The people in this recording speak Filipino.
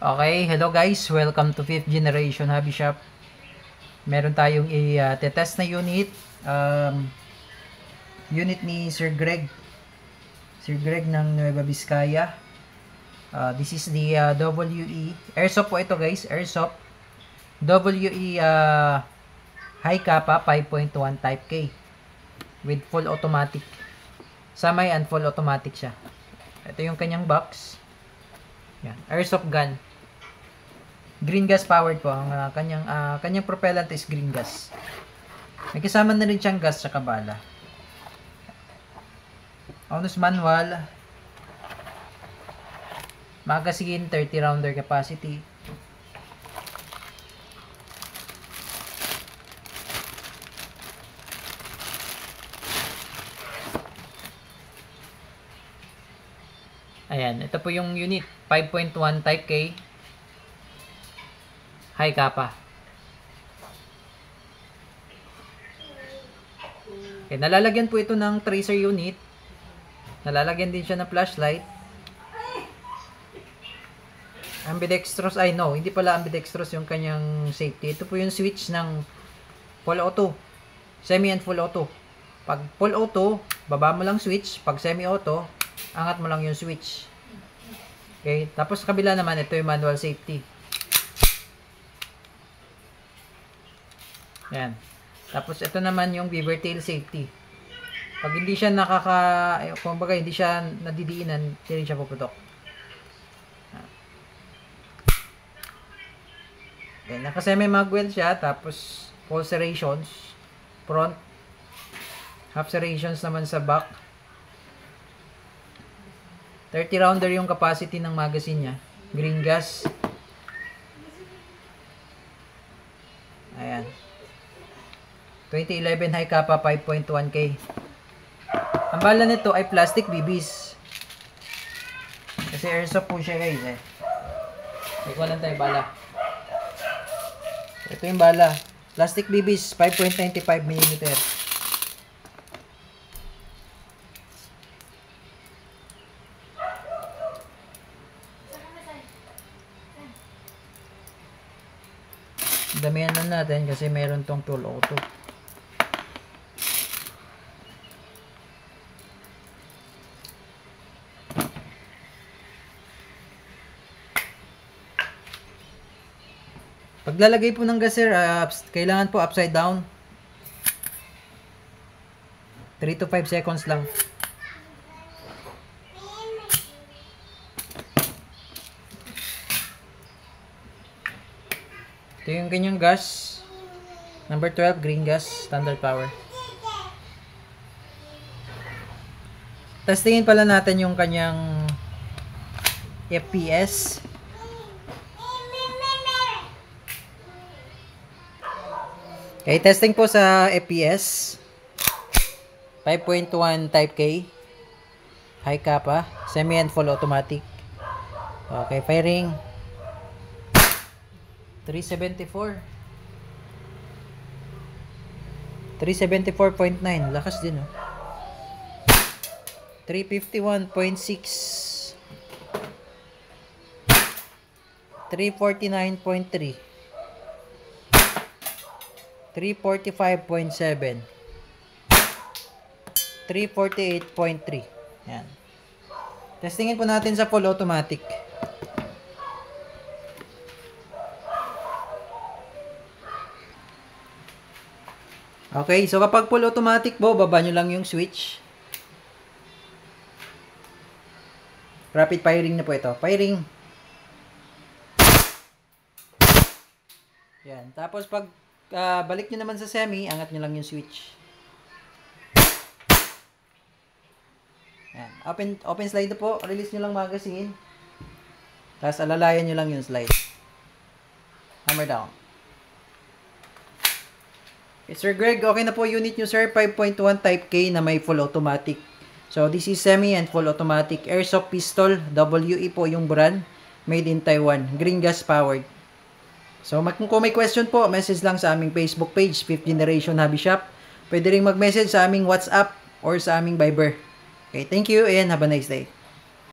Okay, hello guys. Welcome to 5th Generation Hobby Shop. Meron tayong i-test na unit. Unit ni Sir Greg. Sir Greg ng Nueva Vizcaya. This is the WE. Airsoft po ito guys. Airsoft. WE High Kappa 5.1 Type K. With full automatic. Samay and full automatic siya. Ito yung kanyang box. Yan. Airsoft gun. Green gas powered po. Ang kanyang propellant is green gas. May kasama na rin siyang gas sa bala. Honest manual. Magazine 30 rounder capacity. Ayan, ito po yung unit 5.1 Type K High Kappa. Okay, nalalagyan po ito ng tracer unit. Nalalagyan din siya ng flashlight. Ambidextrous, hindi pala ambidextrous yung kanyang safety. Ito po yung switch ng full auto, semi and full auto. Pag full auto, baba mo lang switch. Pag semi auto, angat mo lang yung switch. Okay, tapos sa kabila naman, ito yung manual safety. Yan. Tapos ito naman yung beaver tail safety. Pag hindi siya kumbaga hindi siya nadidiinan, hindi rin siya puputok. Okay, naka-semi mag-weld siya, tapos full serrations, front, half serrations naman sa back. 30 rounder yung capacity ng magazine niya. Green gas. Ayan. 2011 High Kappa 5.1K. Ang bala nito ay plastic BBs. Kasi airsoft po siya guys eh. Ikaw lang tayo bala. Ito yung bala. Plastic BBs 5.95mm. Damihan na natin kasi meron tong tool auto. Paglalagay po ng gas sir, kailangan po upside down. 3 to 5 seconds lang. Ito yung kanyang gas. Number 12, green gas, standard power. Testingin pala natin yung kanyang FPS. Okay, testing po sa FPS. 5.1 Type K. High Kappa. Semi and full automatic. Okay, firing. 374. 374.9. Lakas din, oh. 351.6. 349.3. 345.7. 348.3. Yan. Testingin po natin sa full automatic. Okay, so kapag full automatic po, baba nyo lang yung switch. Rapid firing na po ito. Firing. Yan. Tapos pag balik nyo naman sa semi, angat nyo lang yung switch. Yan. Open slide na po. Release nyo lang magazine. Tapos alalayan nyo lang yung slide. Hammer down. Okay, Sir Greg, okay na po unit nyo sir. 5.1 Type K na may full automatic. So this is semi and full automatic. Airsoft pistol. WE po yung brand. Made in Taiwan. Green gas powered. So, kung may question po, message lang sa aming Facebook page, 5th Generation Hobby Shop. Pwede rin mag-message sa aming WhatsApp or sa aming Viber. Okay, thank you and have a nice day.